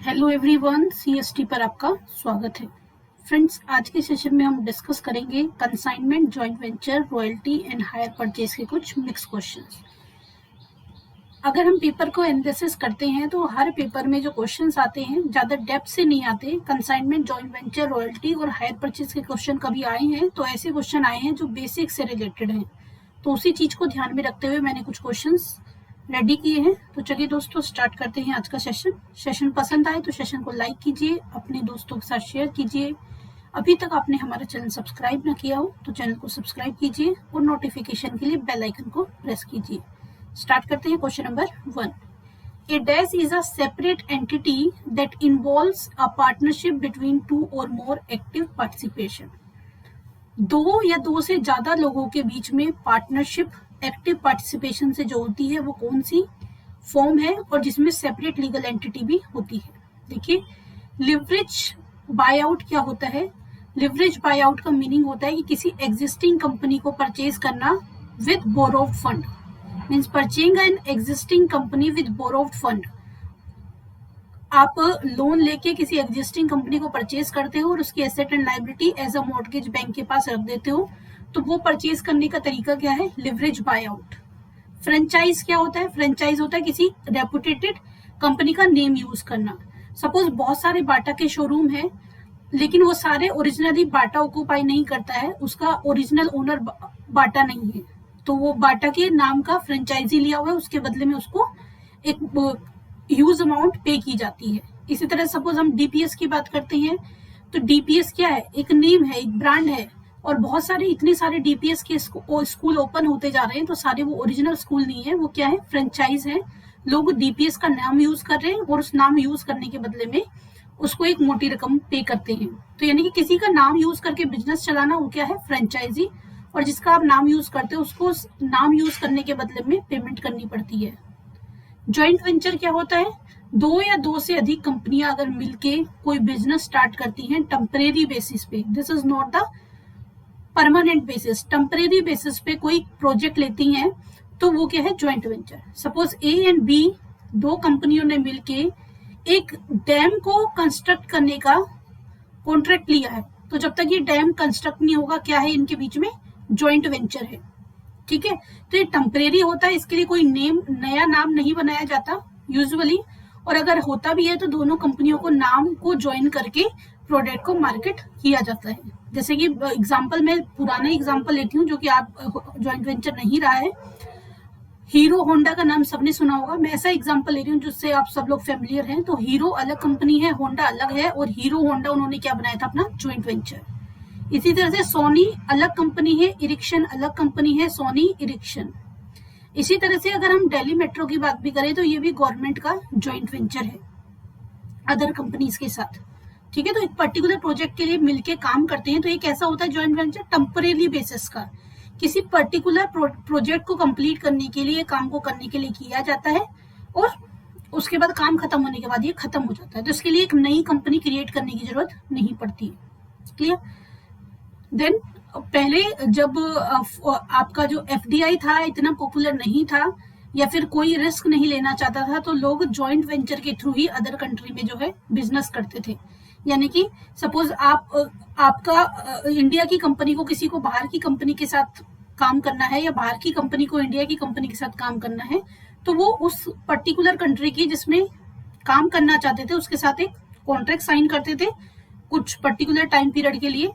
Hello everyone, CST पर आपका स्वागत है। फ्रेंड्स, आज के सेशन में हम डिस्कस करेंगे consignment, joint venture, royalty and hire purchase के कुछ मिक्स क्वेश्चंस। अगर हम पेपर को एनालिसिस करते हैं तो हर पेपर में जो क्वेश्चंस आते हैं ज़्यादा डेप्थ से नहीं आते। कंसाइनमेंट, जॉइंट वेंचर, रॉयल्टी और हायर परचेज के क्वेश्चन कभी आए हैं तो ऐसे क्वेश्चन आए हैं जो बेसिक से रिलेटेड हैं। तो उसी चीज़ को ध्यान में रखते हुए मैंने कुछ क्वेश्चंस रेडी किए हैं। तो चलिए दोस्तों, स्टार्ट करते हैं आज का सेशन पसंद आए तो सेशन को लाइक कीजिए, अपने दोस्तों के साथ शेयर कीजिए। अभी तक आपने हमारा चैनल सब्सक्राइब ना किया हो तो चैनल को सब्सक्राइब कीजिए और नोटिफिकेशन के लिए बेल आइकन को प्रेस कीजिए। स्टार्ट करते हैं question number 1। A dash is a separate entity that involves a partnership between two or more active participation। दो या दो से ज्यादा लोगों के बीच में पार्टनरशिप एक्टिव पार्टिसिपेशन से जो होती है वो कौन सी फॉर्म है और जिसमें सेपरेट लीगल एंटिटी भी होती है। देखिए, लिवरेज बाय आउट क्या होता है। लिवरेज बाय आउट का मीनिंग होता है कि किसी एग्जिस्टिंग कंपनी को परचेज करना with borrowed fund. Means purchasing an existing company with borrowed fund. आप लोन लेके किसी एग्जिस्टिंग कंपनी को परचेज करते हो और उसकी asset and liability as a mortgage bank के पास रख देते हो, तो वो परचेज करने का तरीका क्या है? Leverage buy out. फ्रेंचाइज क्या होता है? फ्रेंचाइज होता है किसी रेपुटेटेड कंपनी का नेम यूज करना। सपोज बहुत सारे बाटा के शोरूम है लेकिन वो सारे ओरिजिनली बाटा ऑक्यूपाई नहीं करता है, उसका ओरिजिनल ओनर बाटा नहीं है, तो वो बाटा के नाम का फ्रेंचाइजी लिया हुआ है, उसके बदले में उसको एक ह्यूज अमाउंट पे की जाती है। इसी तरह सपोज हम डीपीएस की बात करते हैं तो डीपीएस क्या है? एक नेम है, एक ब्रांड है, और बहुत सारे इतने सारे डीपीएस के स्कूल ओपन होते जा रहे हैं तो सारे वो ओरिजिनल स्कूल नहीं है, वो क्या है? फ्रेंचाइज है। लोग डीपीएस का नाम यूज कर रहे हैं और उस नाम यूज करने के बदले में उसको एक मोटी रकम पे करते हैं। तो यानी कि किसी का नाम यूज करके बिजनेस चलाना वो क्या है? फ्रेंचाइजी। और जिसका आप नाम यूज करते हो उसको नाम यूज करने के बदले में पेमेंट करनी पड़ती है। जॉइंट वेंचर क्या होता है? दो या दो से अधिक कंपनियां अगर मिलके कोई बिजनेस स्टार्ट करती हैं टेम्परेरी बेसिस पे, this is not the permanent basis, temporary basis पे कोई प्रोजेक्ट लेती हैं तो वो क्या है? Joint venture. Suppose A and B दो कंपनियों ने मिलके एक डैम को कंस्ट्रक्ट करने का कॉन्ट्रैक्ट लिया है, तो जब तक ये डैम कंस्ट्रक्ट नहीं होगा क्या है इनके बीच में? जॉइंट वेंचर है। ठीक है, तो ये टेम्परेरी होता है, इसके लिए कोई नया नाम नहीं बनाया जाता यूजुअली, और अगर होता भी है तो दोनों कंपनियों को नाम को ज्वाइन करके प्रोडक्ट को मार्केट किया जाता है। जैसे कि एग्जांपल, मैं पुराना एग्जांपल लेती हूँ जो कि आप जॉइंट वेंचर नहीं रहा है। हीरो होंडा का नाम सबने सुना होगा, मैं ऐसा एग्जांपल ले रही हूँ जिससे आप सब लोग फेमिलियर हैं। तो हीरो अलग कंपनी है, होंडा अलग है, और हीरो होंडा उन्होंने क्या बनाया था? अपना जॉइंट वेंचर। इसी तरह से सोनी अलग कंपनी है, इरिक्शन अलग कंपनी है, सोनी इरिक्शन। इसी तरह से अगर हम दिल्ली मेट्रो की बात भी करें तो ये भी गवर्नमेंट का जॉइंट वेंचर है अदर कंपनीज के साथ। ठीक है, तो एक पर्टिकुलर प्रोजेक्ट के लिए मिलके काम करते हैं तो ये कैसा होता है? जॉइंट वेंचर टेम्परेरी बेसिस का, किसी पर्टिकुलर प्रोजेक्ट को कंप्लीट करने के लिए, काम को करने के लिए किया जाता है और उसके बाद काम खत्म होने के बाद ये खत्म हो जाता है, तो इसके लिए एक नई कंपनी क्रिएट करने की जरूरत नहीं पड़ती है। क्लियर? देन पहले जब आपका जो एफडीआई था इतना पॉपुलर नहीं था या फिर कोई रिस्क नहीं लेना चाहता था, तो लोग जॉइंट वेंचर के थ्रू ही अदर कंट्री में जो है बिजनेस करते थे। यानी कि सपोज आपका इंडिया की कंपनी को किसी को बाहर की कंपनी के साथ काम करना है या बाहर की कंपनी को इंडिया की कंपनी के साथ काम करना है, तो वो उस पर्टिकुलर कंट्री की जिसमें काम करना चाहते थे उसके साथ एक कॉन्ट्रैक्ट साइन करते थे कुछ पर्टिकुलर टाइम पीरियड के लिए।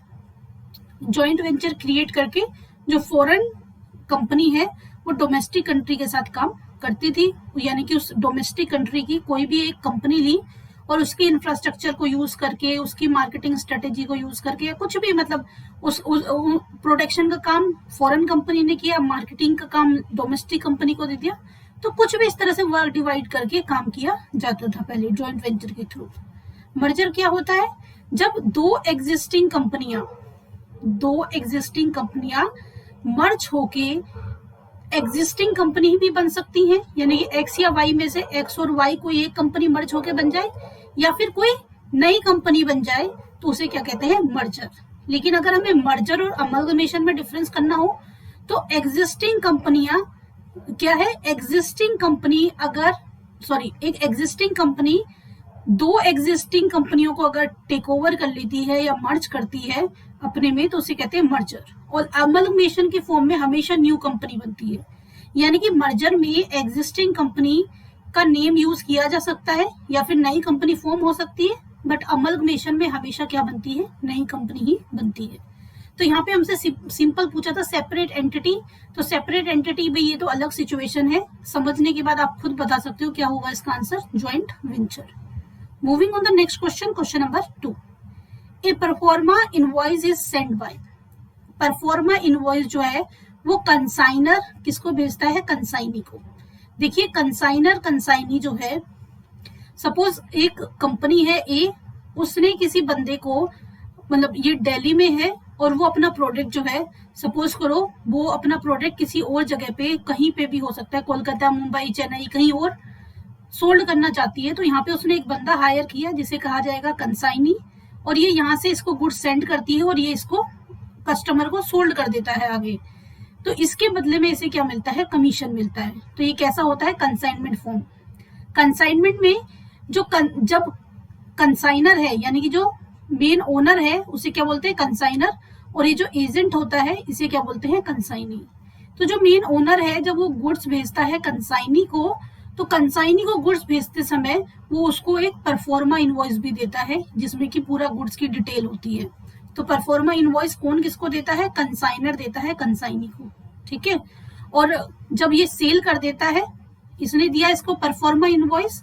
जॉइंट वेंचर क्रिएट करके जो फॉरेन कंपनी है वो डोमेस्टिक कंट्री के साथ काम करती थी, यानी कि उस डोमेस्टिक कंट्री की कोई भी एक कंपनी ली और उसके इंफ्रास्ट्रक्चर को यूज करके, उसकी मार्केटिंग स्ट्रेटेजी को यूज करके, या कुछ भी, मतलब उस प्रोडक्शन का काम फॉरेन कंपनी ने किया, मार्केटिंग का काम डोमेस्टिक कंपनी को दे दिया, तो कुछ भी इस तरह से वर्क डिवाइड करके काम किया जाता था पहले जॉइंट वेंचर के थ्रू। मर्जर क्या होता है? जब दो एग्जिस्टिंग कंपनियां मर्ज होके एग्जिस्टिंग कंपनी भी बन सकती हैं, यानी कि एक्स या वाई में से एक्स और वाई कोई एक कंपनी मर्ज होके बन जाए या फिर कोई नई कंपनी बन जाए, तो उसे क्या कहते हैं? मर्जर। लेकिन अगर हमें मर्जर और अमलगमेशन में डिफरेंस करना हो तो एग्जिस्टिंग कंपनियां क्या है? एक एग्जिस्टिंग कंपनी दो एग्जिस्टिंग कंपनियों को अगर टेक ओवर कर लेती है या मर्ज करती है अपने में, तो उसे कहते हैं मर्जर। और अमलगमेशन के फॉर्म में हमेशा न्यू कंपनी बनती है, यानी कि मर्जर में एग्जिस्टिंग कंपनी का नेम यूज किया जा सकता है या फिर नई कंपनी फॉर्म हो सकती है, बट अमलगमेशन में हमेशा क्या बनती है, नई कंपनी ही बनती है। तो यहाँ पे हमसे सिंपल पूछा था सेपरेट एंटिटी, तो सेपरेट एंटिटी भी ये तो अलग सिचुएशन है, समझने के बाद आप खुद बता सकते हो क्या होगा इसका answer, joint venture. Moving on the next question, question number 2, a proforma invoice is send by. Proforma invoice जो है वो कंसाइनर किसको भेजता है, कंसाइनी को। देखिए कंसाइनर कंसाइनी जो है, सपोज एक कंपनी है ए, उसने किसी बंदे को, मतलब ये दिल्ली में है और वो अपना प्रोडक्ट जो है, सपोज करो वो अपना प्रोडक्ट किसी और जगह पे, कहीं पे भी हो सकता है, कोलकाता, मुंबई, चेन्नई, कहीं और सोल्ड करना चाहती है। तो यहाँ पे उसने एक बंदा हायर किया जिसे कहा जाएगा कंसाइनी, और ये यहाँ से इसको गुड्स सेंड करती है और ये इसको कस्टमर को सोल्ड कर देता है आगे। तो इसके बदले में इसे क्या मिलता है, कमीशन मिलता है। तो ये कैसा होता है, कंसाइनमेंट फॉर्म। कंसाइनमेंट में जब कंसाइनर है, यानी कि जो मेन ओनर है उसे क्या बोलते हैं, कंसाइनर, और ये जो एजेंट होता है इसे क्या बोलते हैं, कंसाइनी। तो जो मेन ओनर है जब वो गुड्स भेजता है कंसाइनी को, तो कंसाइनी को गुड्स भेजते समय वो उसको एक परफॉर्मा इनवॉइस भी देता है जिसमें कि पूरा गुड्स की डिटेल होती है। तो परफॉर्मा इनवॉइस कौन किसको देता है, कंसाइनर देता है कंसाइनी को, ठीक है। और जब ये सेल कर देता है, इसने दिया इसको परफॉर्मा इनवॉइस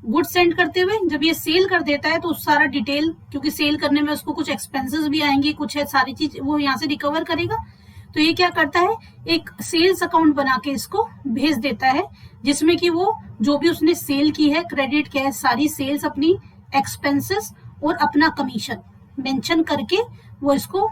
गुड्स सेंड करते हुए, जब ये सेल कर देता है तो सारा डिटेल, क्योंकि सेल करने में उसको कुछ एक्सपेंसेस भी आएंगे, कुछ है, सारी चीज वो यहाँ से रिकवर करेगा। तो ये क्या करता है, एक सेल्स अकाउंट बना के इसको भेज देता है, जिसमें कि वो जो भी उसने सेल की है, क्रेडिट कैश, सारी सेल्स, अपनी एक्सपेंसेस और अपना कमीशन मेंशन करके वो इसको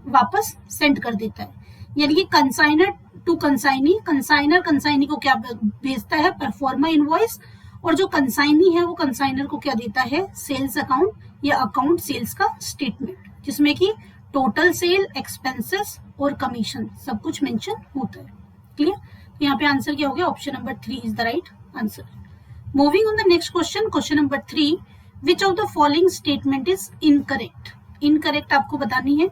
वापस सेंड कर देता है। यानी कि consignor to consignee, consignor consignee को क्या भेजता है, परफॉर्मा इनवॉइस, और जो कंसाइनी है वो कंसाइनर को क्या देता है, सेल्स अकाउंट या अकाउंट सेल्स का स्टेटमेंट, जिसमें कि टोटल सेल, एक्सपेंसेस और कमीशन सब कुछ मेंशन होता है। क्लियर। तो यहाँ पे आंसर क्या हो गया, option number 3 is the right answer. Moving on the next question, question number 3, which of the following statement is incorrect. Incorrect आपको बतानी है।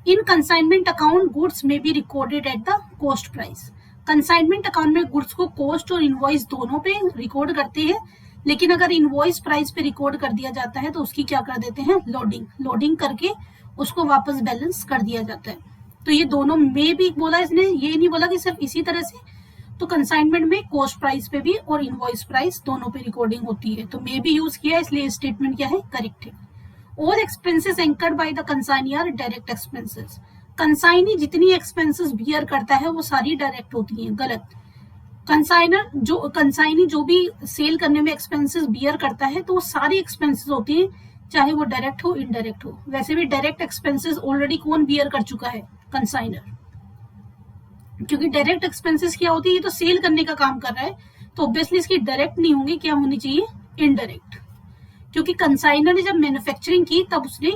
इन कंसाइनमेंट अकाउंट गुड्स में be recorded at the cost price. Consignment account में goods को cost और invoice दोनों पे record करते हैं, लेकिन अगर इनवॉइस प्राइस पे रिकॉर्ड कर दिया जाता है तो उसकी क्या कर देते हैं, लोडिंग करके उसको वापस बैलेंस कर दिया जाता है। तो ये दोनों में भी बोला इसने, ये नहीं बोला कि सिर्फ इसी तरह से। तो कंसाइनमेंट में कॉस्ट प्राइस पे भी और इनवॉइस प्राइस दोनों पे रिकॉर्डिंग होती है, तो मे भी यूज किया, इसलिए स्टेटमेंट क्या है, करेक्ट है। All expenses incurred by the consignee are direct expenses. Consignee जितनी एक्सपेंसेस बियर करता है वो सारी डायरेक्ट होती हैं, गलत। कंसाइनी जो भी सेल करने में एक्सपेंसेस बियर करता है तो वो सारी एक्सपेंसेस होती हैं, चाहे वो डायरेक्ट हो इनडायरेक्ट हो। वैसे भी डायरेक्ट एक्सपेंसेस ऑलरेडी कौन बियर कर चुका है, कंसाइनर, क्योंकि डायरेक्ट एक्सपेंसेस क्या होती है, ये तो सेल करने का काम कर रहा है, तो ऑब्वियसली इसकी डायरेक्ट नहीं होंगी, क्या होनी चाहिए, इनडायरेक्ट। क्योंकि कंसाइनर ने जब मैन्युफैक्चरिंग की तब उसने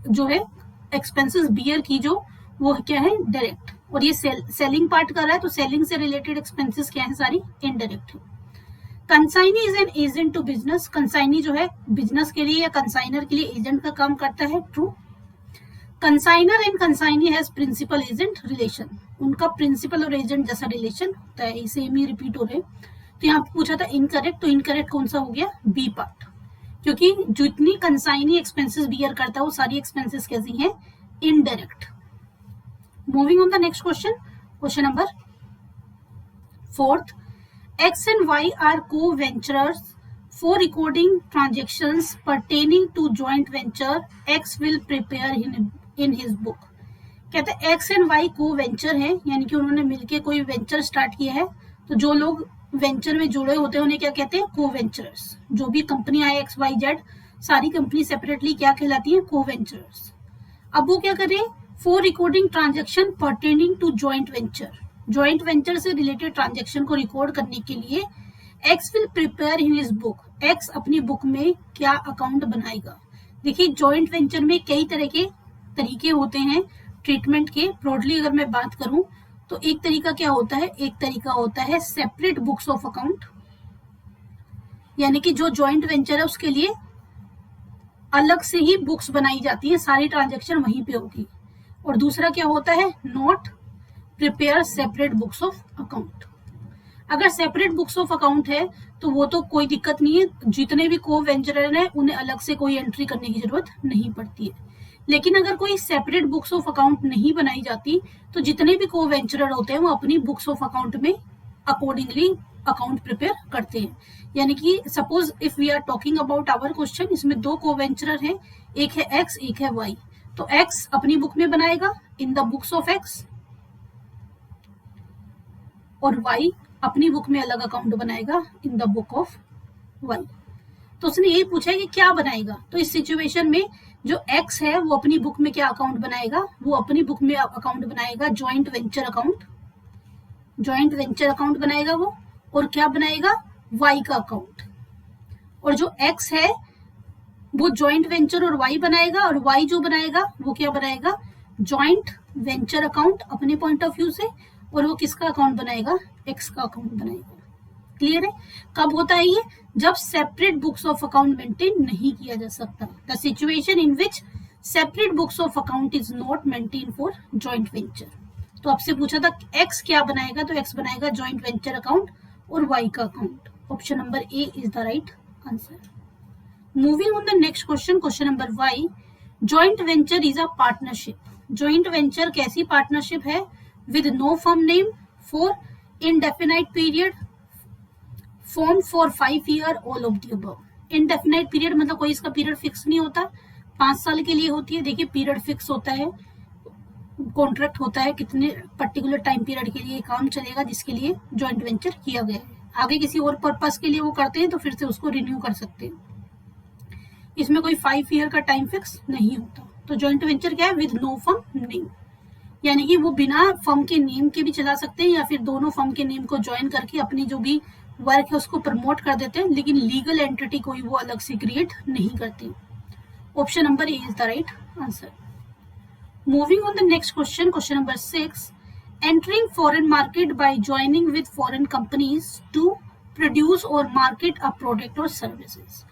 जो है एक्सपेंसेस बियर की, जो वो क्या है, डायरेक्ट, और ये सेलिंग पार्ट कर रहा है, तो सेलिंग से रिलेटेड एक्सपेंसेस क्या है, सारी इनडायरेक्ट है। Consignee is an agent to business. Consignee जो है बिजनेस के लिए या कंसाइनर के लिए एजेंट का काम करता है, true. Consignor and consignee has principal agent relation. उनका प्रिंसिपल और एजेंट जैसा रिलेशन होता है, सेम ही रिपीट हो रहे। तो यहाँ पे पूछा था इनकरेक्ट, तो इनकरेक्ट कौन सा हो गया, बी पार्ट, क्योंकि जितनी कंसाइनी एक्सपेंसेस बियर करता है वो सारी एक्सपेंसेस कैसी हैं, indirect. Moving on the next question, question number 4, X and Y are co-venturers. For recording transactions pertaining to joint venture, X will prepare in his book. कहते हैं X and Y co-venture है, यानी कि उन्होंने मिलके कोई वेंचर स्टार्ट किया है। तो जो लोग वेंचर में जुड़े होते हैं उन्हें क्या कहते हैं, को-वेंचरर्स। जो भी कंपनी है XYZ, सारी कंपनी सेपरेटली क्या कहलाती है, को-वेंचरर्स। अब वो क्या करें, for recording transaction pertaining to joint venture, joint venture से रिलेटेड ट्रांजेक्शन को रिकॉर्ड करने के लिए X will prepare in his book. X अपनी बुक में क्या अकाउंट बनाएगा। देखिए जॉइंट वेंचर में कई तरह के तरीके होते हैं ट्रीटमेंट के। ब्रॉडली अगर मैं बात करूं तो एक तरीका क्या होता है, एक तरीका होता है सेपरेट बुक्स ऑफ अकाउंट, यानी कि जो जॉइंट वेंचर है उसके लिए अलग से ही बुक्स बनाई जाती है, सारी ट्रांजेक्शन वहीं पे होगी। और दूसरा क्या होता है, not prepare separate books of account. अगर सेपरेट बुक्स ऑफ अकाउंट है तो वो तो कोई दिक्कत नहीं है, जितने भी को वेंचरर हैं उन्हें अलग से कोई एंट्री करने की जरूरत नहीं पड़ती है। लेकिन अगर कोई सेपरेट बुक्स ऑफ अकाउंट नहीं बनाई जाती तो जितने भी को वेंचरर होते हैं वो अपनी बुक्स ऑफ अकाउंट में अकॉर्डिंगली अकाउंट प्रिपेयर करते हैं। यानी कि suppose if we are talking about our question, इसमें दो को वेंचरर हैं, एक है एक्स एक है वाई। तो एक्स अपनी बुक में बनाएगा in the books of X और वाई अपनी बुक में अलग अकाउंट बनाएगा in the book of Y. तो उसने यही पूछा है कि क्या बनाएगा। तो इस सिचुएशन में जो एक्स है वो अपनी बुक में क्या अकाउंट बनाएगा, वो अपनी बुक में अकाउंट बनाएगा joint venture account, joint venture account बनाएगा वो। और क्या बनाएगा, वाई का अकाउंट। और जो एक्स है वो जॉइंट वेंचर और वाई बनाएगा, और वाई जो बनाएगा वो क्या बनाएगा, जॉइंट वेंचर अकाउंट अपने पॉइंट ऑफ व्यू से। और वो किसका अकाउंट बनाएगा, एक्स का अकाउंट बनाएगा। क्लियर है। कब होता है ये, जब separate books of account maintain नहीं किया जा सकता। The situation in which separate books of account is not maintain for joint venture. तो आपसे पूछा था एक्स क्या बनाएगा, तो एक्स बनाएगा जॉइंट वेंचर अकाउंट और वाई का account. Option number A is the right answer. Moving on the next question, question number Y, joint venture is a partnership. Joint venture कैसी पार्टनरशिप है, with no firm name for indefinite period, formed for 5 year, all of the above। indefinite period मतलब कोई इसका period fix नहीं होता, 5 साल के लिए होती है। देखिए पीरियड फिक्स होता है, कॉन्ट्रैक्ट होता है कितने पर्टिकुलर टाइम पीरियड के लिए काम चलेगा जिसके लिए जॉइंट वेंचर किया गया है। आगे किसी और पर्पस के लिए वो करते हैं तो फिर से उसको रिन्यू कर सकते हैं। इसमें कोई 5 ईयर का टाइम फिक्स नहीं होता। तो जॉइंट वेंचर क्या है, विद नो फर्म नेम, यानी कि वो बिना फर्म के नेम के भी चला सकते हैं या फिर दोनों फर्म के नेम को ज्वाइन करके अपनी जो भी वर्क है उसको प्रमोट कर देते हैं, लेकिन लीगल एंटिटी कोई वो अलग से क्रिएट नहीं करती। Option number A is the right answer. Moving on the next question, question number 6, entering foreign market by joining with foreign companies to produce और मार्केट अ प्रोडक्ट और सर्विसेज।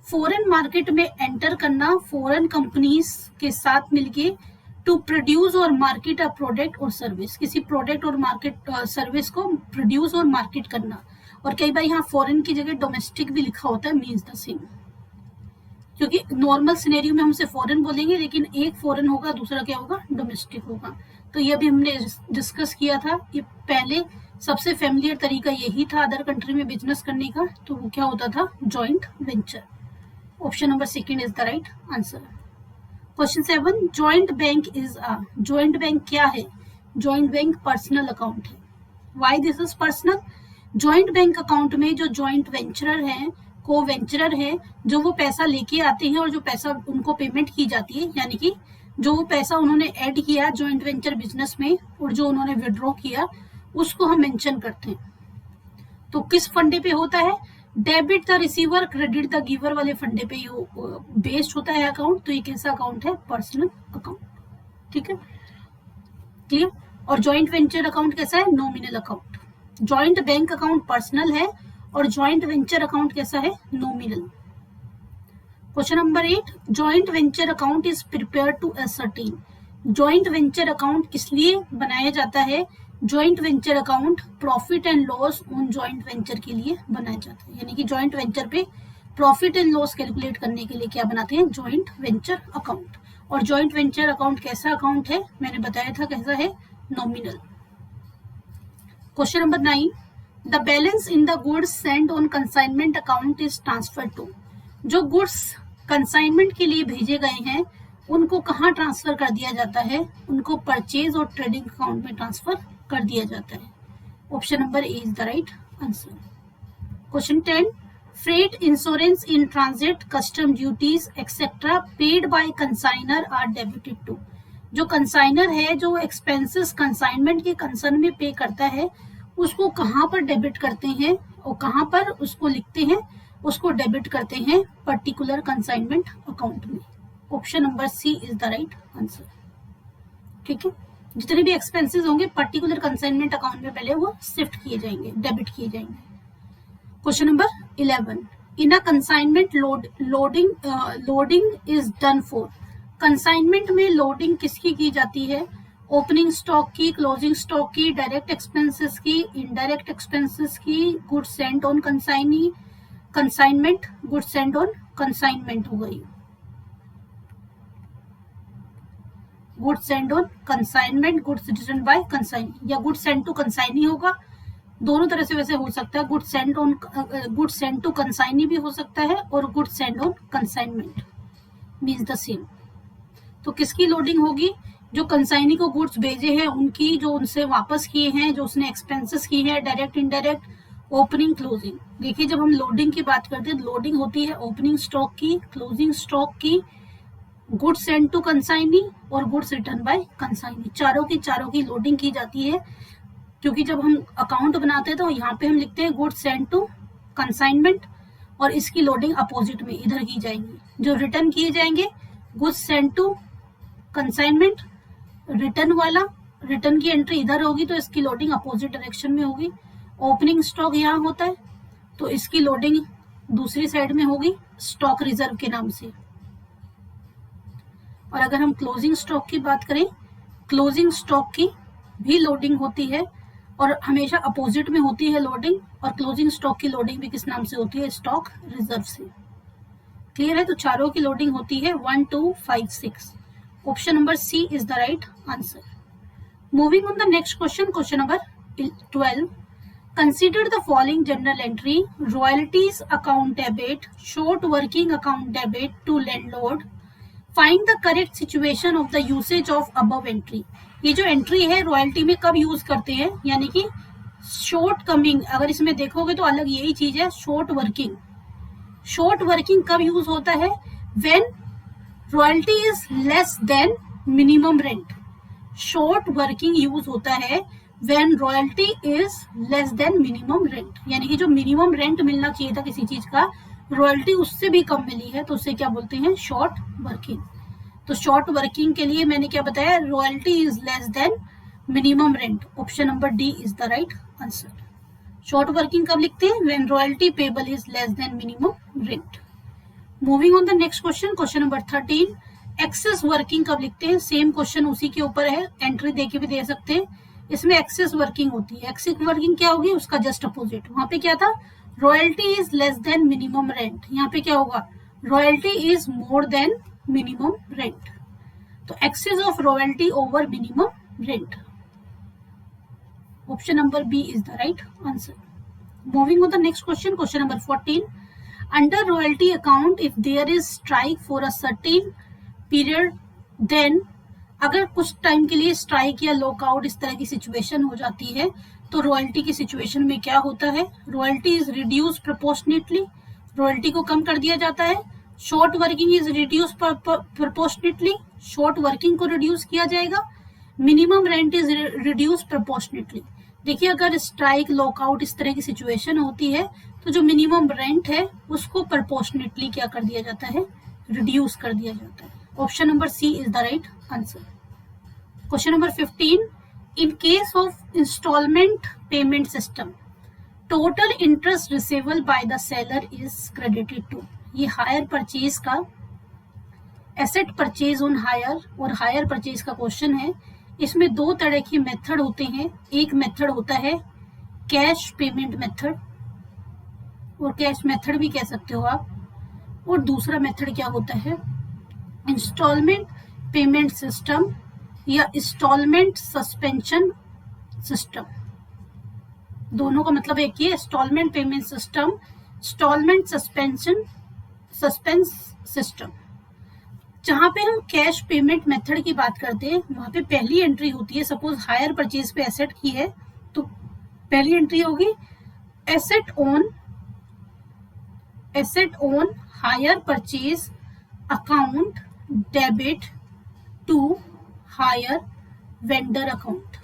फॉरेन मार्केट में enter करना foreign companies के साथ मिलके to produce और market a product और service, किसी प्रोडक्ट और मार्केट सर्विस को प्रोड्यूस और मार्केट करना। और कई बार यहाँ फॉरेन की जगह डोमेस्टिक भी लिखा होता है, मीन्स द सेम, क्योंकि नॉर्मल सिनेरियो में हमसे फॉरेन बोलेंगे लेकिन एक फॉरेन होगा दूसरा क्या होगा, डोमेस्टिक होगा। तो ये भी हमने डिस्कस किया था, ये पहले सबसे फेमिलियर तरीका यही था अदर कंट्री में बिजनेस करने का, तो वो क्या होता था, joint venture. Option number second is the right answer. Question 7, joint bank is a, joint bank क्या है, जॉइंट बैंक पर्सनल अकाउंट है। Why this is personal, joint bank account में जो जॉइंट वेंचरर हैं, को वेंचरर है, जो वो पैसा लेके आते हैं और जो पैसा उनको पेमेंट की जाती है, यानी कि जो वो पैसा उन्होंने ऐड किया जॉइंट वेंचर बिजनेस में और जो उन्होंने विड्रॉ किया उसको हम मेंशन करते हैं। तो किस फंडे पे होता है, debit the receiver credit the giver वाले फंडे पे बेस्ड होता है अकाउंट। तो ये कैसा अकाउंट है, पर्सनल अकाउंट। ठीक है, क्लियर। और जॉइंट वेंचर अकाउंट कैसा है, nominal account. Joint bank account personal है और जॉइंट वेंचर अकाउंट कैसा है, nominal. Question number 8, joint venture account is prepare to ascertain. Joint venture account किस लिए बनाया जाता है, joint venture account profit and loss on joint venture के लिए बनाया जाता है। यानी कि जॉइंट वेंचर पे प्रॉफिट एंड लॉस कैलकुलेट करने के लिए क्या बनाते हैं, जॉइंट वेंचर अकाउंट। और जॉइंट वेंचर अकाउंट कैसा अकाउंट है, मैंने बताया था कैसा है, nominal. Question number 9, the balance in the goods sent on consignment account is transfer to. जो गुड्स कंसाइनमेंट के लिए भेजे गए हैं उनको कहाँ ट्रांसफर कर दिया जाता है, उनको परचेज और ट्रेडिंग अकाउंट में ट्रांसफर कर दिया जाता है। Option number A is the right answer. Question 10, freight insurance in transit custom duties etcetera paid by consignor are debited to. जो कंसाइनर है जो एक्सपेंसेस कंसाइनमेंट के कंसर्न में पे करता है उसको कहाँ पर डेबिट करते हैं और कहाँ पर उसको लिखते हैं, उसको डेबिट करते हैं पर्टिकुलर कंसाइनमेंट अकाउंट में। Option number C is the right answer. ठीक है, जितने भी एक्सपेंसेस होंगे पर्टिकुलर कंसाइनमेंट अकाउंट में पहले वो शिफ्ट किए जाएंगे, डेबिट किए जाएंगे। Question number 11, in a consignment loading is done for. Consignment में लोडिंग किसकी की जाती है? ओपनिंग स्टॉक की, क्लोजिंग स्टॉक की, डायरेक्ट एक्सपेंसेस की, इनडायरेक्ट एक्सपेंसेस की, goods sent on consignee, consignment, goods sent on consignment हो गई, goods sent on consignment, goods return bye consignee, या गुड्स सेंट टू कंसाइनी होगा। दोनों तरह से वैसे हो सकता है, गुड्स सेंट टू कंसाइनी भी हो सकता है और goods sent on consignment means the same. तो किसकी लोडिंग होगी? जो कंसाइनी को गुड्स भेजे हैं उनकी, जो उनसे वापस किए हैं, जो उसने एक्सपेंसेस की है, डायरेक्ट इनडायरेक्ट, ओपनिंग क्लोजिंग। देखिए जब हम लोडिंग की बात करते हैं, लोडिंग होती है ओपनिंग स्टॉक की, क्लोजिंग स्टॉक की, गुड्स सेंट टू कंसाइनी और गुड्स रिटर्न बाय कंसाइनी। चारों की लोडिंग की जाती है, क्योंकि जब हम अकाउंट बनाते हैं तो यहाँ पे हम लिखते हैं गुड्स सेंट टू कंसाइनमेंट और इसकी लोडिंग अपोजिट में इधर की जाएंगी। जो रिटर्न किए जाएंगे goods sent to consignment, return वाला, रिटर्न की एंट्री इधर होगी तो इसकी लोडिंग अपोजिट डायरेक्शन में होगी। ओपनिंग स्टॉक यहाँ होता है तो इसकी लोडिंग दूसरी साइड में होगी स्टॉक रिजर्व के नाम से। और अगर हम क्लोजिंग स्टॉक की बात करें, क्लोजिंग स्टॉक की भी लोडिंग होती है और हमेशा अपोजिट में होती है लोडिंग, और क्लोजिंग स्टॉक की लोडिंग भी किस नाम से होती है? स्टॉक रिजर्व से। क्लियर है? तो चारों की लोडिंग होती है 1, 2, 5, 6। Option number C is the right answer. Moving on the next question, question number 12। Consider the following general entry: royalties account debit, short working account debit to landlord. Find the correct situation of the usage of above entry. ये जो entry है royalty में कब use करते हैं? यानी कि short coming, अगर इसमें देखोगे तो अलग यही चीज है, शॉर्ट वर्किंग। शॉर्ट वर्किंग कब यूज होता है? When royalty is less than minimum rent. Short working use होता है when royalty is less than minimum rent, यानी कि जो मिनिमम रेंट मिलना चाहिए था किसी चीज का, रॉयल्टी उससे भी कम मिली है तो उसे क्या बोलते हैं? Short working. तो शॉर्ट वर्किंग के लिए मैंने क्या बताया? Royalty is less than minimum rent. Option number D is the right answer. Short working कब लिखते हैं? When royalty payable is less than minimum rent. Moving on the next question, question number 13। Excess working कब लिखते हैं? Same question उसी के ऊपर है, एंट्री देके भी दे सकते हैं। इसमें एक्सेस वर्किंग होती है। एक्सेस वर्किंग क्या होगी? उसका जस्ट अपोजिट। वहां पे क्या था? Royalty is less than minimum rent. यहाँ पे क्या होगा? Royalty is more than minimum rent. तो excess of royalty over minimum rent. Option number B is the right answer. Moving on the next question, question number 14। Under royalty account if there is strike for a certain period, then अगर कुछ time के लिए strike या lockout इस तरह की situation हो जाती है तो रॉयल्टी की सिचुएशन में क्या होता है? Royalty is reduce proportionately, royalty को कम कर दिया जाता है। Short working is reduce proportionately, short working को रिड्यूस किया जाएगा। Minimum rent is reduce proportionately. देखिए अगर स्ट्राइक, लॉकआउट इस तरह की सिचुएशन होती है तो जो मिनिमम रेंट है उसको प्रोपोर्शनेटली क्या कर दिया जाता है? रिड्यूस कर दिया जाता है। Option number C is the right answer. Question number 15। In case of installment payment system, total interest receivable by the seller is credited to. ये हायर परचेज का, एसेट परचेज ऑन हायर और hire purchase का question है। इसमें दो तरह के method होते हैं। एक मेथड होता है कैश पेमेंट मेथड, और कैश मेथड भी कह सकते हो आप, और दूसरा मेथड क्या होता है? इंस्टॉलमेंट पेमेंट सिस्टम या इंस्टॉलमेंट सस्पेंशन सिस्टम। दोनों का मतलब एक ही है, installment payment system, installment suspense system. जहां पे हम कैश पेमेंट मेथड की बात करते हैं वहां पे पहली एंट्री होती है, सपोज हायर परचेज पे एसेट की है तो पहली एंट्री होगी asset on hire purchase account debit to hire vendor account.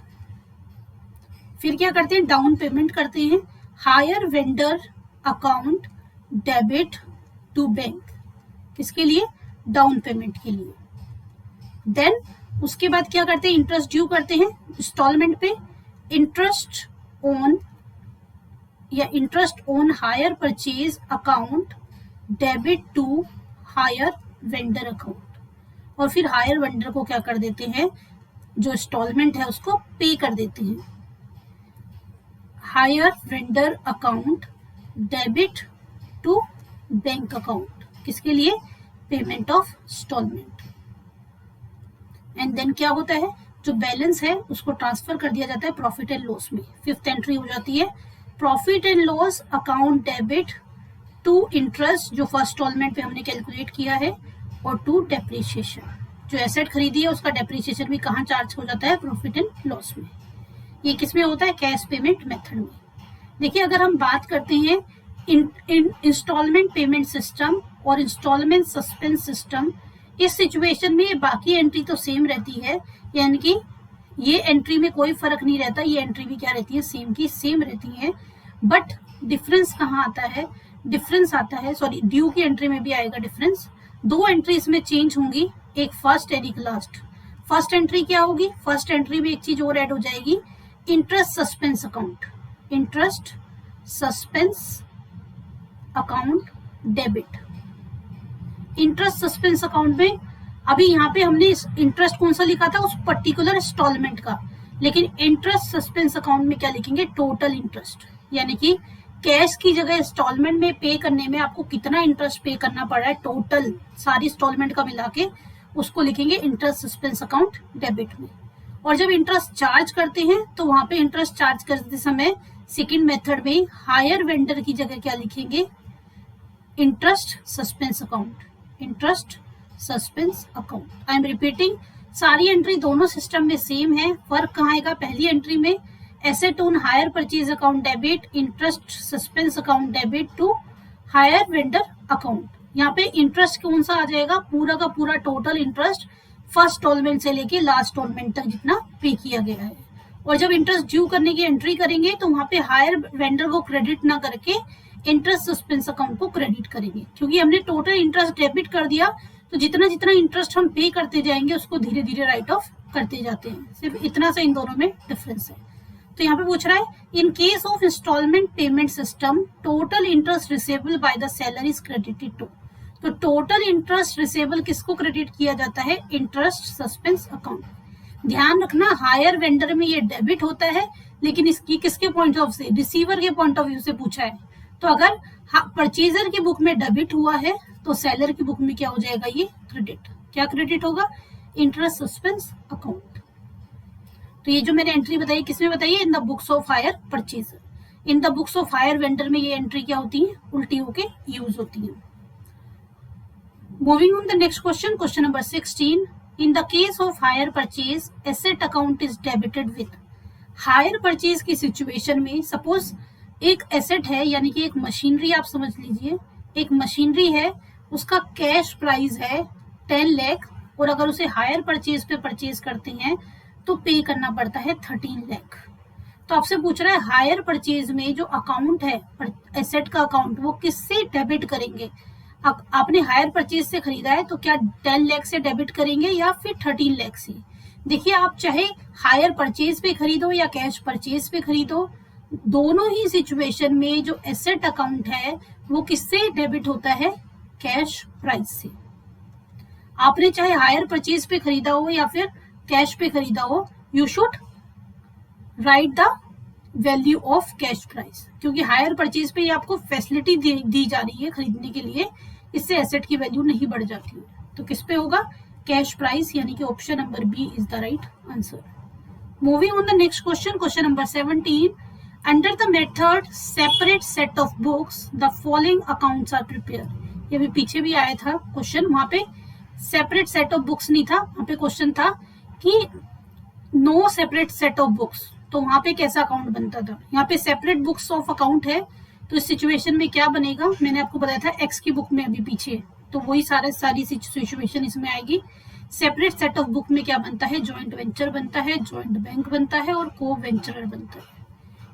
फिर क्या करते हैं? डाउन पेमेंट करते हैं, hire vendor account debit to bank. किसके लिए? डाउन पेमेंट के लिए। देन उसके बाद क्या करते हैं? इंटरेस्ट ड्यू करते हैं इंस्टॉलमेंट पे। Interest on hire purchase account debit to hire vendor account, और फिर हायर वेंडर को क्या कर देते हैं, जो इंस्टॉलमेंट है उसको पे कर देते हैं। Hire vendor account debit to bank account, किसके लिए, payment of installment. And then क्या होता है, जो बैलेंस है उसको ट्रांसफर कर दिया जाता है प्रॉफिट एंड लॉस में। फिफ्थ एंट्री हो जाती है profit and loss account debit to interest, जो फर्स्ट इंस्टॉलमेंट पे हमने कैलकुलेट किया है, और टू डेप्रिसिएशन, जो एसेट खरीदी है उसका डेप्रिसिएशन भी कहाँ चार्ज हो जाता है, प्रॉफिट एंड लॉस में। ये किसमें होता है, कैश पेमेंट मेथड में। देखिए अगर हम बात करते हैं इंस्टॉलमेंट पेमेंट सिस्टम और इंस्टॉलमेंट सस्पेंस सिस्टम, इस सिचुएशन में बाकी एंट्री तो सेम रहती है, यानी कि ये एंट्री में कोई फर्क नहीं रहता, ये एंट्री भी क्या रहती है, सेम की सेम रहती है। बट डिफरेंस कहाँ आता है, डिफरेंस आता है, सॉरी ड्यू की एंट्री में भी आएगा डिफरेंस। दो एंट्री इसमें चेंज होंगी, एक फर्स्ट एंड एक लास्ट। फर्स्ट एंट्री क्या होगी, फर्स्ट एंट्री में एक चीज और ऐड हो जाएगी, interest suspense account, interest suspense account debit. Interest suspense account में अभी यहाँ पे हमने इंटरेस्ट कौन सा लिखा था, उस पर्टिकुलर इंस्टॉलमेंट का, लेकिन इंटरेस्ट सस्पेंस अकाउंट में क्या लिखेंगे, टोटल इंटरेस्ट, यानी कि कैश की जगह इंस्टॉलमेंट में पे करने में आपको कितना इंटरेस्ट पे करना पड़ रहा है, टोटल सारी इंस्टॉलमेंट का मिला के, उसको लिखेंगे इंटरेस्ट सस्पेंस अकाउंट डेबिट में। और जब इंटरेस्ट चार्ज करते हैं तो वहां पे इंटरेस्ट चार्ज करते समय सेकेंड मेथड में हायर वेंडर की जगह क्या लिखेंगे, interest suspense account, interest suspense account. I am repeating, सारी एंट्री दोनों सिस्टम में सेम है, फर्क कहाँ आएगा, पहली एंट्री में asset on hire purchase account debit, interest suspense account debit to hire vendor account. यहाँ पे इंटरेस्ट कौन सा आ जाएगा, पूरा का पूरा टोटल इंटरेस्ट फर्स्ट इंस्टॉलमेंट से लेके लास्ट इंस्टॉलमेंट तक जितना पे किया गया है। और जब इंटरेस्ट ड्यू करने की एंट्री करेंगे तो वहां पे हायर वेंडर को क्रेडिट ना करके इंटरेस्ट सस्पेंस अकाउंट को क्रेडिट करेंगे, क्योंकि हमने टोटल इंटरेस्ट डेबिट कर दिया, तो जितना जितना इंटरेस्ट हम पे करते जाएंगे उसको धीरे धीरे राइट ऑफ करते जाते हैं। सिर्फ इतना सा इन दोनों में डिफरेंस है। तो यहाँ पे पूछ रहा है, in case of installment payment system total interest receivable by the seller is credited to. तो टोटल इंटरेस्ट रिसेबल किसको क्रेडिट किया जाता है, इंटरेस्ट सस्पेंस अकाउंट। ध्यान रखना हायर वेंडर में ये डेबिट होता है, लेकिन इसकी किसके पॉइंट ऑफ से, रिसीवर के पॉइंट ऑफ व्यू से पूछा है। तो अगर परचेजर की बुक में डेबिट हुआ है तो सेलर की बुक में क्या हो जाएगा, ये क्रेडिट। क्या क्रेडिट होगा, इंटरेस्ट सस्पेंस अकाउंट। तो ये जो मैंने एंट्री बताई किसमें बताई है, in the books of hire purchaser. In the books of hire vendor में ये एंट्री क्या होती है, उल्टी होके यूज होती है। Moving on the next question, question number 16. In the case of hire purchase, asset account is debited with. Hire purchase की सिचुएशन में सपोज एक एसेट है, यानी कि एक मशीनरी आप समझ लीजिए, एक मशीनरी है, उसका कैश प्राइस है 10 लाख, और अगर उसे हायर परचेज पे परचेज करते हैं तो पे करना पड़ता है 13 लाख। तो आपसे पूछ रहा है हायर परचेज में जो अकाउंट है एसेट का अकाउंट, वो किससे डेबिट करेंगे। आपने हायर परचेज से खरीदा है तो क्या 10 लाख से डेबिट करेंगे या फिर 13 लाख से। देखिए आप चाहे हायर परचेज पे खरीदो या कैश परचेज पे खरीदो, दोनों ही सिचुएशन में जो एसेट अकाउंट है वो किससे डेबिट होता है, कैश प्राइस से। आपने चाहे हायर परचेज पे खरीदा हो या फिर कैश पे खरीदा हो, you should write the value of cash price, क्योंकि हायर परचेज पे आपको फैसिलिटी दी जा रही है खरीदने के लिए, इससे एसेट की वैल्यू नहीं बढ़ जाती है। तो किस पे होगा, कैश प्राइस, यानी कि option number B is the right answer. Moving on the next question, question number 17. Under the method separate set of books the following accounts are prepare. ये भी पीछे भी आया था क्वेश्चन, वहां पे सेपरेट सेट ऑफ बुक्स नहीं था, वहां पे क्वेश्चन था कि no separate set of books, तो वहां पे कैसा अकाउंट बनता था। यहाँ पे सेपरेट बुक्स ऑफ अकाउंट है, तो इस सिचुएशन में क्या बनेगा, मैंने आपको बताया था एक्स की बुक में अभी पीछे, तो वही सारी सिचुएशन इसमें आएगी। सेपरेट सेट ऑफ बुक में क्या बनता है, जॉइंट वेंचर बनता है, जॉइंट बैंक बनता है और को वेंचरर बनता है,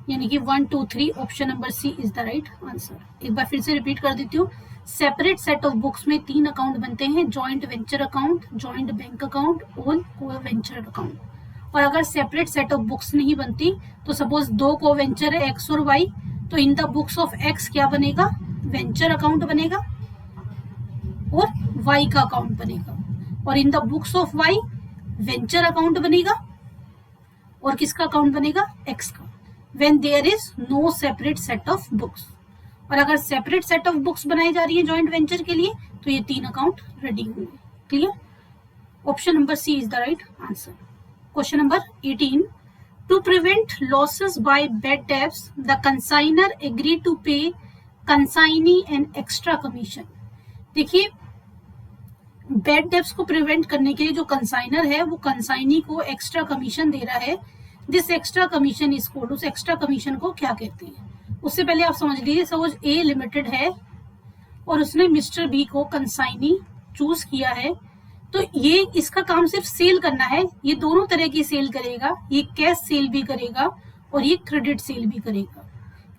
यानी कि 1 2 3 option number C is the right answer. एक बार फिर से रिपीट कर देती हूँ, सेपरेट सेट ऑफ बुक्स में 3 अकाउंट बनते हैं, joint venture account, joint bank account और को वेंचर अकाउंट। और अगर सेपरेट सेट ऑफ बुक्स नहीं बनती, तो सपोज 2 को वेंचर है एक्स और वाई, तो in the books of X क्या बनेगा, वेंचर अकाउंट बनेगा, वाई का अकाउंट बनेगा, और in the books of Y venture account बनेगा, और किसका अकाउंट बनेगा, एक्स का, when there is no separate set of books. और अगर सेपरेट सेट ऑफ बुक्स बनाई जा रही है जॉइंट वेंचर के लिए तो ये 3 अकाउंट रेडी होंगे। Clear? Option number C is the right answer. Question number 18, to prevent losses by bad debts the consignor agree to pay consignee an extra commission. देखिए, बैड डेब्ट्स को prevent करने के लिए जो कंसाइनर है वो consignee को एक्स्ट्रा कमीशन दे रहा है। This extra commission is called, उस एक्स्ट्रा कमीशन को क्या कहते हैं? उससे पहले आप समझ लीजिए, सपोज ए लिमिटेड है और उसने मिस्टर बी को कंसाइनी चूज किया है, तो ये इसका काम सिर्फ सेल करना है। ये दोनों तरह की सेल करेगा, ये कैश सेल भी करेगा और ये क्रेडिट सेल भी करेगा।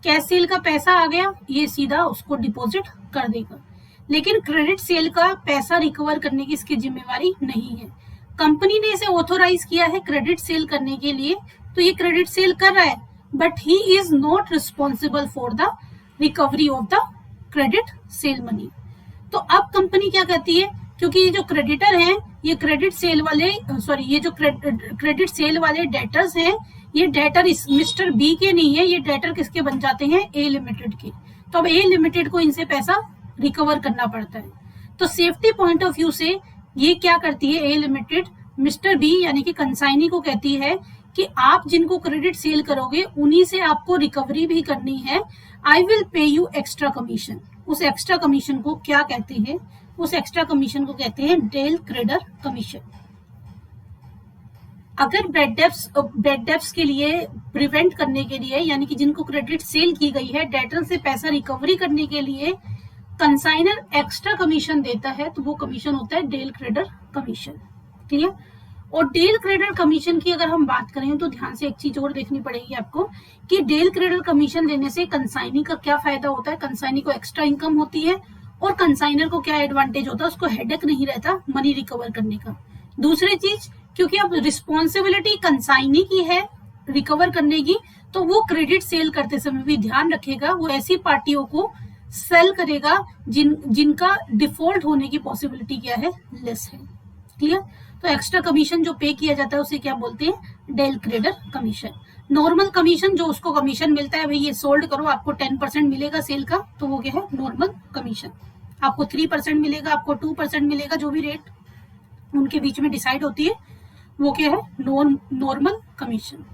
कैश सेल का पैसा आ गया, ये सीधा उसको डिपॉजिट कर देगा, लेकिन क्रेडिट सेल का पैसा रिकवर करने की इसकी जिम्मेवारी नहीं है। कंपनी ने इसे ऑथोराइज किया है क्रेडिट सेल करने के लिए, तो ये क्रेडिट सेल कर रहा है, but he is not responsible for the recovery of the credit sale money. तो अब कंपनी क्या कहती है, क्योंकि ये जो क्रेडिटर हैं, ये क्रेडिट सेल वाले ये जो क्रेडिट सेल वाले डेटर्स हैं, ये डेटर इस मिस्टर बी के नहीं है, ये डेटर किसके बन जाते हैं, ए लिमिटेड के। तो अब ए लिमिटेड को इनसे पैसा रिकवर करना पड़ता है। तो सेफ्टी पॉइंट ऑफ व्यू से ये क्या करती है, ए लिमिटेड मिस्टर बी यानी कि कंसाइनी को कहती है कि आप जिनको क्रेडिट सेल करोगे उन्हीं से आपको रिकवरी भी करनी है। I will pay you extra commission. उस एक्स्ट्रा कमीशन को क्या कहते हैं, उस एक्स्ट्रा कमीशन को कहते हैं डेल क्रेडर कमीशन। अगर बैड डेब्ट्स के लिए प्रिवेंट करने के लिए, यानी कि जिनको क्रेडिट सेल की गई है, डेटर से पैसा रिकवरी करने के लिए कंसाइनर एक्स्ट्रा कमीशन देता है, तो वो कमीशन होता है डेल क्रेडर कमीशन। क्लियर? और डेल क्रेडर कमीशन की अगर हम बात करें तो ध्यान से एक चीज और देखनी पड़ेगी आपको कि डेल क्रेडर कमीशन देने से कंसाइनी का क्या फायदा होता है। कंसाइनी को एक्स्ट्रा इनकम होती है, और कंसाइनर को क्या एडवांटेज होता है, उसको हेडेक नहीं रहता मनी रिकवर करने का। दूसरी चीज, क्योंकि अब रिस्पॉन्सिबिलिटी कंसाइनी की है रिकवर करने की, तो वो क्रेडिट सेल करते समय भी ध्यान रखेगा, वो ऐसी पार्टियों को सेल करेगा जिनका डिफॉल्ट होने की पॉसिबिलिटी क्या है, लेस है। क्लियर? तो एक्स्ट्रा कमीशन जो पे किया जाता है उसे क्या बोलते हैं, del credere commission. Normal commission जो उसको कमीशन मिलता है, भाई ये सोल्ड करो आपको 10% मिलेगा सेल का, तो वो क्या है, नॉर्मल कमीशन। आपको 3% मिलेगा, आपको 2% मिलेगा, जो भी रेट उनके बीच में डिसाइड होती है वो क्या है, normal commission.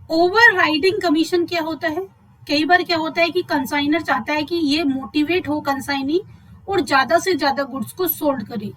Over riding commission क्या होता है, कई बार क्या होता है कि कंसाइनर चाहता है कि ये मोटिवेट हो कंसाइनी और ज्यादा से ज्यादा गुड्स को सोल्ड करे,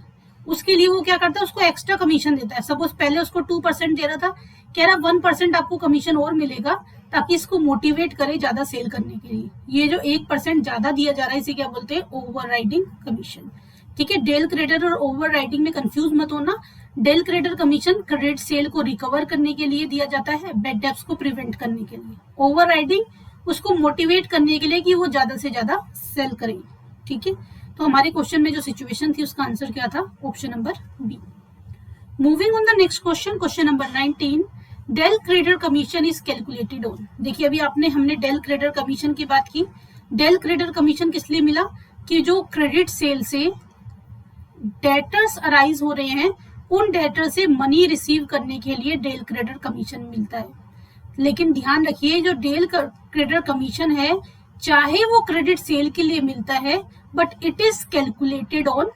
उसके लिए वो क्या करता है, उसको एक्स्ट्रा कमीशन देता है। सपोज पहले उसको 2% दे रहा था, कह रहा 1% आपको कमीशन और मिलेगा ताकि इसको मोटिवेट करे ज्यादा सेल करने के लिए। ये जो 1% ज्यादा दिया जा रहा है इसे क्या बोलते हैं, ओवर राइडिंग कमीशन। ठीक है, डेल क्रेडर और ओवर राइडिंग में कंफ्यूज मत होना। Del credere commission credit sale को रिकवर करने के लिए दिया जाता है, बैड डेब्ट्स को प्रिवेंट करने के लिए। ओवर राइडिंग उसको मोटिवेट करने के लिए कि वो ज्यादा से ज्यादा सेल करे। ठीक है, तो हमारे क्वेश्चन में जो सिचुएशन थी उसका आंसर क्या था, option number B. Moving on the next question, question number 19, del credere commission is calculated on. देखिए अभी हमने डेल क्रेडर कमीशन की बात की। डेल क्रेडर कमीशन किस लिए मिला, कि जो क्रेडिट सेल से डेटर्स अराइज हो रहे हैं, उन डेटर से मनी रिसीव करने के लिए डेल क्रेडर कमीशन मिलता है। लेकिन ध्यान रखिए, जो डेल क्रेडर कमीशन है, चाहे वो क्रेडिट सेल के लिए मिलता है, but it is calculated on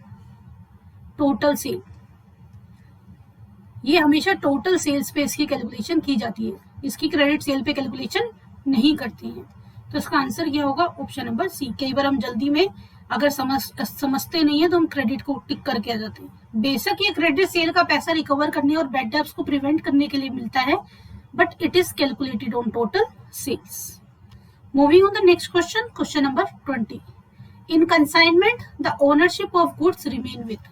total sale. ये हमेशा टोटल सेल्स पे इसकी कैलकुलेशन की जाती है, इसकी क्रेडिट सेल पे कैलकुलेशन नहीं करती है। तो इसका आंसर क्या होगा, ऑप्शन नंबर सी। कई बार हम जल्दी में अगर समझते नहीं है तो हम क्रेडिट को टिक करके आ जाते हैं। बेशक ये क्रेडिट सेल का पैसा रिकवर करने और बैड डेब्ट्स को प्रिवेंट करने के लिए मिलता है, but it is calculated on total sales. Moving on the next question, question number 20, in consignment the ownership of goods remain with.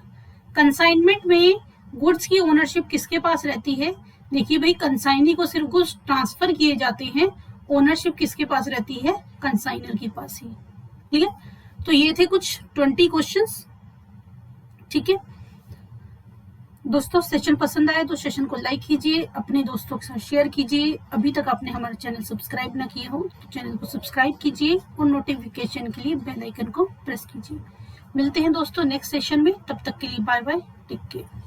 Consignment में गुड्स की ओनरशिप किसके पास रहती है। देखिए भाई, कंसाइनी को सिर्फ गुड्स ट्रांसफर किए जाते हैं, ओनरशिप किसके पास रहती है, कंसाइनर के पास ही। ठीक है, तो ये थे कुछ 20 क्वेश्चंस। ठीक है दोस्तों, सेशन पसंद आया तो सेशन को लाइक कीजिए, अपने दोस्तों के साथ शेयर कीजिए। अभी तक आपने हमारा चैनल सब्सक्राइब ना किया हो तो चैनल को सब्सक्राइब कीजिए और नोटिफिकेशन के लिए बेल आइकन को प्रेस कीजिए। मिलते हैं दोस्तों नेक्स्ट सेशन में, तब तक के लिए बाय बाय, टेक केयर।